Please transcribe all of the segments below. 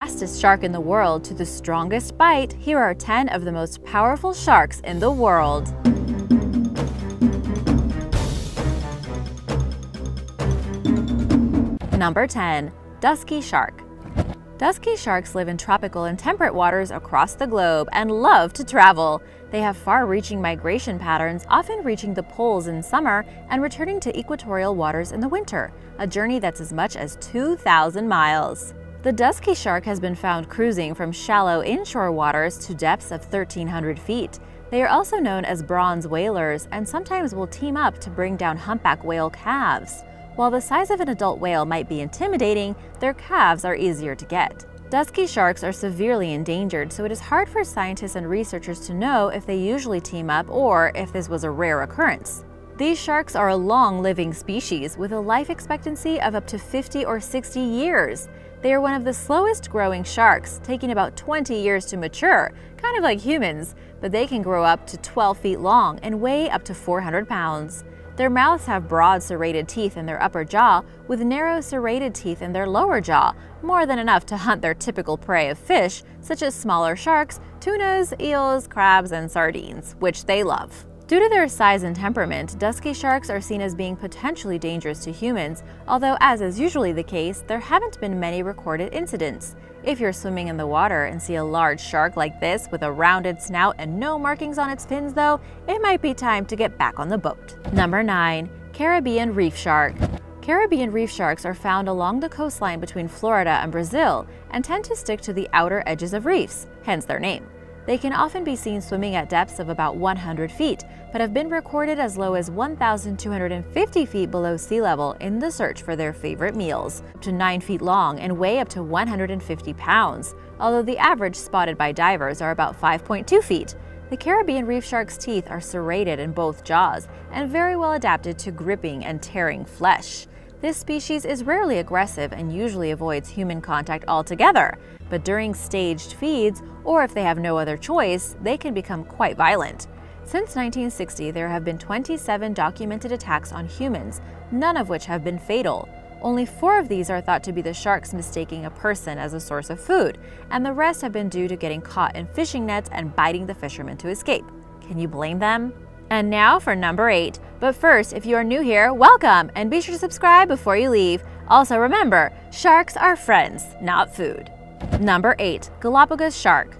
Fastest shark in the world to the strongest bite, here are 10 of the most powerful sharks in the world. Number 10. Dusky shark. Dusky sharks live in tropical and temperate waters across the globe and love to travel. They have far-reaching migration patterns, often reaching the poles in summer and returning to equatorial waters in the winter, a journey that's as much as 2,000 miles. The dusky shark has been found cruising from shallow inshore waters to depths of 1,300 feet. They are also known as bronze whalers and sometimes will team up to bring down humpback whale calves. While the size of an adult whale might be intimidating, their calves are easier to get. Dusky sharks are severely endangered, so it is hard for scientists and researchers to know if they usually team up or if this was a rare occurrence. These sharks are a long-living species with a life expectancy of up to 50 or 60 years. They are one of the slowest growing sharks, taking about 20 years to mature, kind of like humans, but they can grow up to 12 feet long and weigh up to 400 pounds. Their mouths have broad serrated teeth in their upper jaw, with narrow serrated teeth in their lower jaw, more than enough to hunt their typical prey of fish, such as smaller sharks, tunas, eels, crabs, and sardines, which they love. Due to their size and temperament, dusky sharks are seen as being potentially dangerous to humans, although as is usually the case, there haven't been many recorded incidents. If you're swimming in the water and see a large shark like this with a rounded snout and no markings on its fins though, it might be time to get back on the boat. Number 9. Caribbean reef shark. Caribbean reef sharks are found along the coastline between Florida and Brazil and tend to stick to the outer edges of reefs, hence their name. They can often be seen swimming at depths of about 100 feet, but have been recorded as low as 1,250 feet below sea level in the search for their favorite meals, up to 9 feet long and weigh up to 150 pounds, although the average spotted by divers are about 5.2 feet. The Caribbean reef shark's teeth are serrated in both jaws and very well adapted to gripping and tearing flesh. This species is rarely aggressive and usually avoids human contact altogether, but during staged feeds, or if they have no other choice, they can become quite violent. Since 1960, there have been 27 documented attacks on humans, none of which have been fatal. Only 4 of these are thought to be the sharks mistaking a person as a source of food, and the rest have been due to getting caught in fishing nets and biting the fishermen to escape. Can you blame them? And now for number 8. But first, if you are new here, welcome, and be sure to subscribe before you leave. Also remember, sharks are friends, not food. Number 8. Galapagos shark.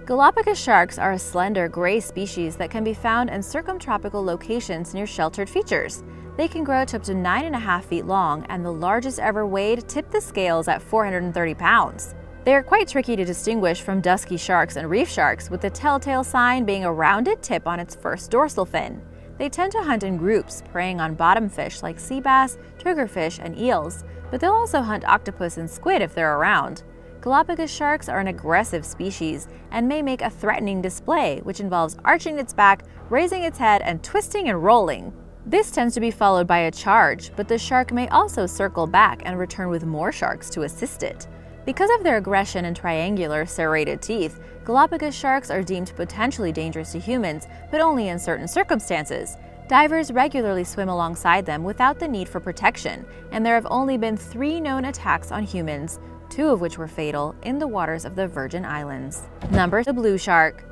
Galapagos sharks are a slender gray species that can be found in circumtropical locations near sheltered features. They can grow to up to 9.5 feet long, and the largest ever weighed tipped the scales at 430 pounds. They are quite tricky to distinguish from dusky sharks and reef sharks, with the telltale sign being a rounded tip on its first dorsal fin. They tend to hunt in groups, preying on bottom fish like sea bass, triggerfish, and eels, but they'll also hunt octopus and squid if they're around. Galapagos sharks are an aggressive species and may make a threatening display, which involves arching its back, raising its head, and twisting and rolling. This tends to be followed by a charge, but the shark may also circle back and return with more sharks to assist it. Because of their aggression and triangular, serrated teeth, Galapagos sharks are deemed potentially dangerous to humans, but only in certain circumstances. Divers regularly swim alongside them without the need for protection, and there have only been 3 known attacks on humans, 2 of which were fatal, in the waters of the Virgin Islands. Number 2. The blue shark.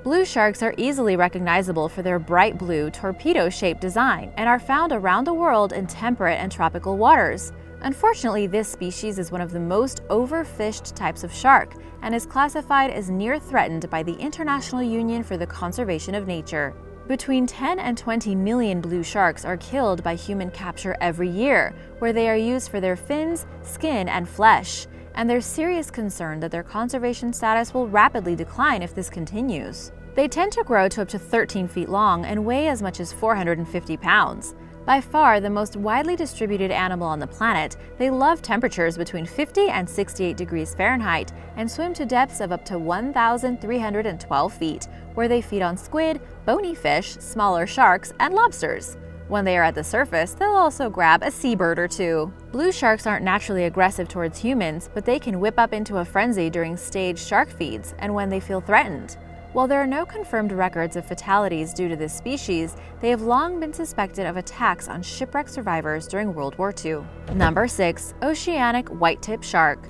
Blue sharks are easily recognizable for their bright blue, torpedo-shaped design and are found around the world in temperate and tropical waters. Unfortunately, this species is one of the most overfished types of shark and is classified as near threatened by the International Union for the Conservation of Nature. Between 10 and 20 million blue sharks are killed by human capture every year, where they are used for their fins, skin, and flesh, and there's serious concern that their conservation status will rapidly decline if this continues. They tend to grow to up to 13 feet long and weigh as much as 450 pounds. By far the most widely distributed animal on the planet, they love temperatures between 50 and 68 degrees Fahrenheit and swim to depths of up to 1,312 feet, where they feed on squid, bony fish, smaller sharks, and lobsters. When they are at the surface, they'll also grab a seabird or 2. Blue sharks aren't naturally aggressive towards humans, but they can whip up into a frenzy during staged shark feeds and when they feel threatened. While there are no confirmed records of fatalities due to this species, they have long been suspected of attacks on shipwreck survivors during World War II. Number 6. Oceanic white-tip shark.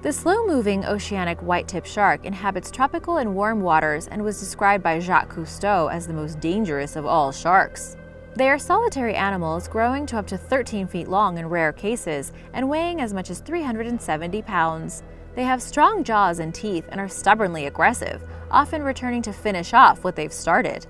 The slow-moving oceanic white-tip shark inhabits tropical and warm waters and was described by Jacques Cousteau as the most dangerous of all sharks. They are solitary animals growing to up to 13 feet long in rare cases and weighing as much as 370 pounds. They have strong jaws and teeth and are stubbornly aggressive, often returning to finish off what they've started.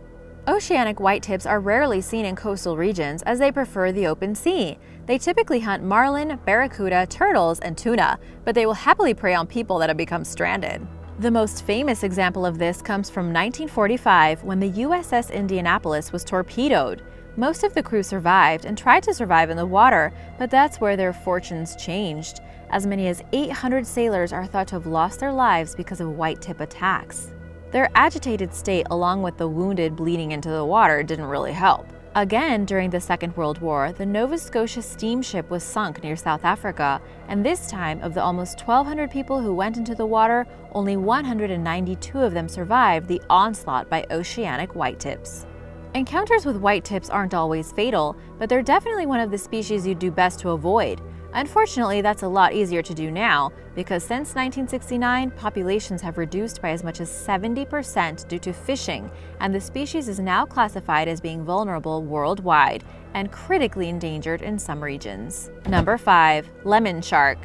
Oceanic whitetips are rarely seen in coastal regions as they prefer the open sea. They typically hunt marlin, barracuda, turtles, and tuna, but they will happily prey on people that have become stranded. The most famous example of this comes from 1945 when the USS Indianapolis was torpedoed. Most of the crew survived and tried to survive in the water, but that's where their fortunes changed. As many as 800 sailors are thought to have lost their lives because of white-tip attacks. Their agitated state, along with the wounded bleeding into the water, didn't really help. Again, during the Second World War, the Nova Scotia steamship was sunk near South Africa, and this time, of the almost 1,200 people who went into the water, only 192 of them survived the onslaught by oceanic whitetips. Encounters with whitetips aren't always fatal, but they're definitely one of the species you'd do best to avoid. Unfortunately, that's a lot easier to do now, because since 1969, populations have reduced by as much as 70% due to fishing, and the species is now classified as being vulnerable worldwide and critically endangered in some regions. Number 5. Lemon shark.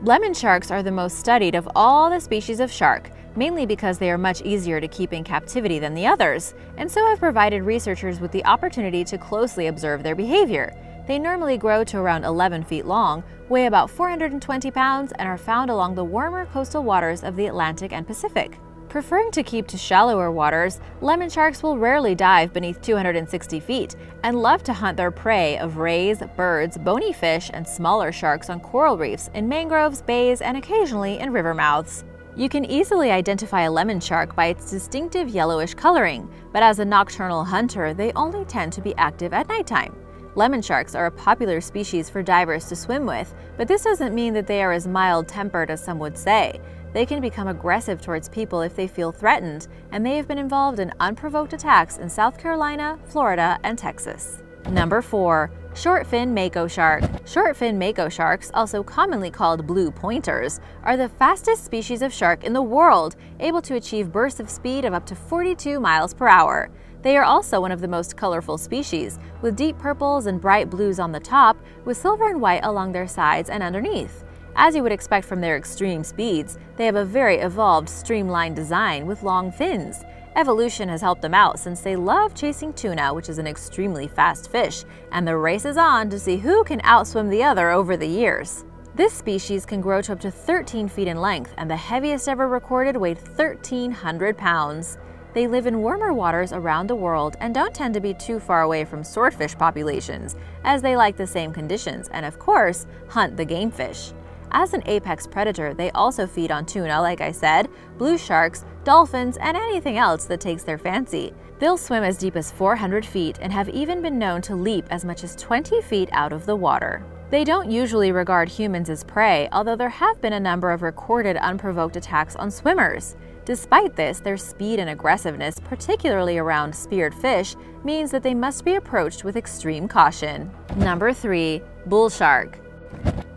Lemon sharks are the most studied of all the species of shark, mainly because they are much easier to keep in captivity than the others, and so have provided researchers with the opportunity to closely observe their behavior. They normally grow to around 11 feet long, weigh about 420 pounds, and are found along the warmer coastal waters of the Atlantic and Pacific. Preferring to keep to shallower waters, lemon sharks will rarely dive beneath 260 feet and love to hunt their prey of rays, birds, bony fish, and smaller sharks on coral reefs, in mangroves, bays, and occasionally in river mouths. You can easily identify a lemon shark by its distinctive yellowish coloring, but as a nocturnal hunter, they only tend to be active at nighttime. Lemon sharks are a popular species for divers to swim with, but this doesn't mean that they are as mild-tempered as some would say. They can become aggressive towards people if they feel threatened, and they have been involved in unprovoked attacks in South Carolina, Florida, and Texas. Number 4. Short-fin mako shark. Short-fin mako sharks, also commonly called blue pointers, are the fastest species of shark in the world, able to achieve bursts of speed of up to 42 miles per hour. They are also one of the most colorful species, with deep purples and bright blues on the top, with silver and white along their sides and underneath. As you would expect from their extreme speeds, they have a very evolved, streamlined design with long fins. Evolution has helped them out since they love chasing tuna, which is an extremely fast fish, and the race is on to see who can outswim the other over the years. This species can grow to up to 13 feet in length, and the heaviest ever recorded weighed 1,300 pounds. They live in warmer waters around the world and don't tend to be too far away from swordfish populations, as they like the same conditions and, of course, hunt the game fish. As an apex predator, they also feed on tuna, like I said, blue sharks, dolphins, and anything else that takes their fancy. They'll swim as deep as 400 feet and have even been known to leap as much as 20 feet out of the water. They don't usually regard humans as prey, although there have been a number of recorded unprovoked attacks on swimmers. Despite this, their speed and aggressiveness, particularly around speared fish, means that they must be approached with extreme caution. Number 3. Bull shark.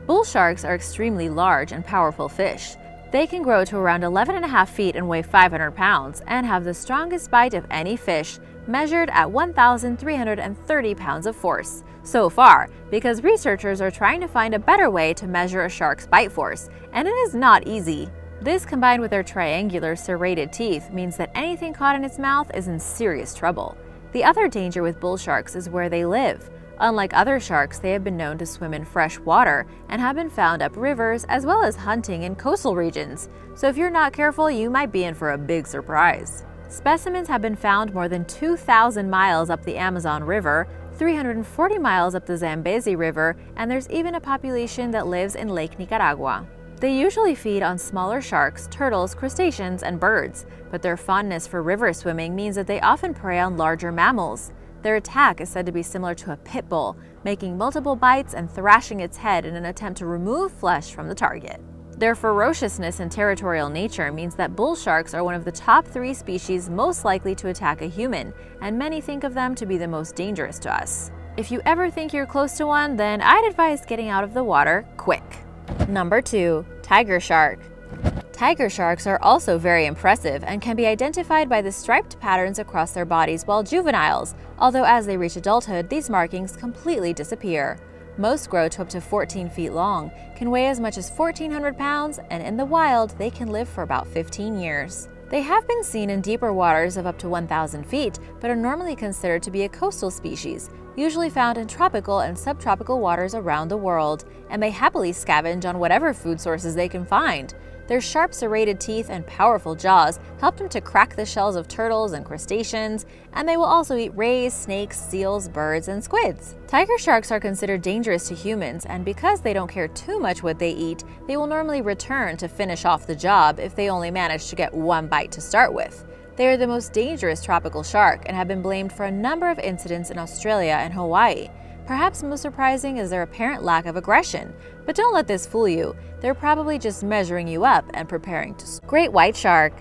Bull sharks are extremely large and powerful fish. They can grow to around 11.5 feet and weigh 500 pounds and have the strongest bite of any fish, measured at 1,330 pounds of force. So far, because researchers are trying to find a better way to measure a shark's bite force, and it is not easy. This, combined with their triangular, serrated teeth, means that anything caught in its mouth is in serious trouble. The other danger with bull sharks is where they live. Unlike other sharks, they have been known to swim in fresh water and have been found up rivers as well as hunting in coastal regions. So if you're not careful, you might be in for a big surprise. Specimens have been found more than 2,000 miles up the Amazon River, 340 miles up the Zambezi River, and there's even a population that lives in Lake Nicaragua. They usually feed on smaller sharks, turtles, crustaceans, and birds, but their fondness for river swimming means that they often prey on larger mammals. Their attack is said to be similar to a pit bull, making multiple bites and thrashing its head in an attempt to remove flesh from the target. Their ferociousness and territorial nature means that bull sharks are one of the top 3 species most likely to attack a human, and many think of them to be the most dangerous to us. If you ever think you're close to one, then I'd advise getting out of the water quick. Number 2. Tiger shark. Tiger sharks are also very impressive and can be identified by the striped patterns across their bodies while juveniles, although as they reach adulthood, these markings completely disappear. Most grow to up to 14 feet long, can weigh as much as 1,400 pounds, and in the wild, they can live for about 15 years. They have been seen in deeper waters of up to 1,000 feet, but are normally considered to be a coastal species, usually found in tropical and subtropical waters around the world, and they happily scavenge on whatever food sources they can find. Their sharp serrated teeth and powerful jaws help them to crack the shells of turtles and crustaceans, and they will also eat rays, snakes, seals, birds, and squids. Tiger sharks are considered dangerous to humans, and because they don't care too much what they eat, they will normally return to finish off the job if they only manage to get one bite to start with. They are the most dangerous tropical shark and have been blamed for a number of incidents in Australia and Hawaii. Perhaps most surprising is their apparent lack of aggression, but don't let this fool you. They're probably just measuring you up and preparing to swim. Great white shark.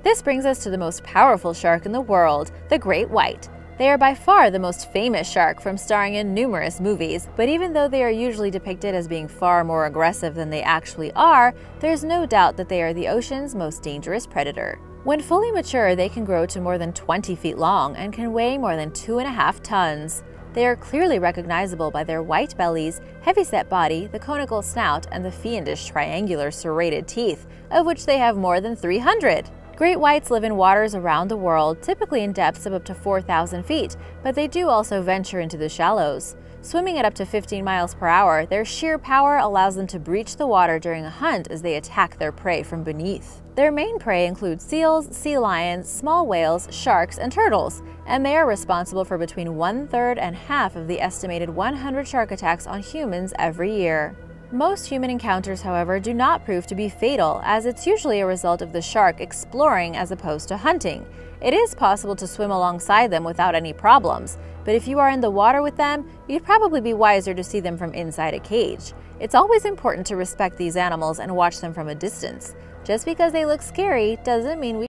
This brings us to the most powerful shark in the world, the great white. They are by far the most famous shark from starring in numerous movies, but even though they are usually depicted as being far more aggressive than they actually are, there's no doubt that they are the ocean's most dangerous predator. When fully mature, they can grow to more than 20 feet long and can weigh more than 2.5 tons. They are clearly recognizable by their white bellies, heavy-set body, the conical snout, and the fiendish triangular serrated teeth, of which they have more than 300. Great whites live in waters around the world, typically in depths of up to 4,000 feet, but they do also venture into the shallows. Swimming at up to 15 miles per hour, their sheer power allows them to breach the water during a hunt as they attack their prey from beneath. Their main prey include seals, sea lions, small whales, sharks, and turtles, and they are responsible for between 1/3 and half of the estimated 100 shark attacks on humans every year. Most human encounters, however, do not prove to be fatal, as it's usually a result of the shark exploring as opposed to hunting. It is possible to swim alongside them without any problems, but if you are in the water with them, you'd probably be wiser to see them from inside a cage. It's always important to respect these animals and watch them from a distance. Just because they look scary doesn't mean we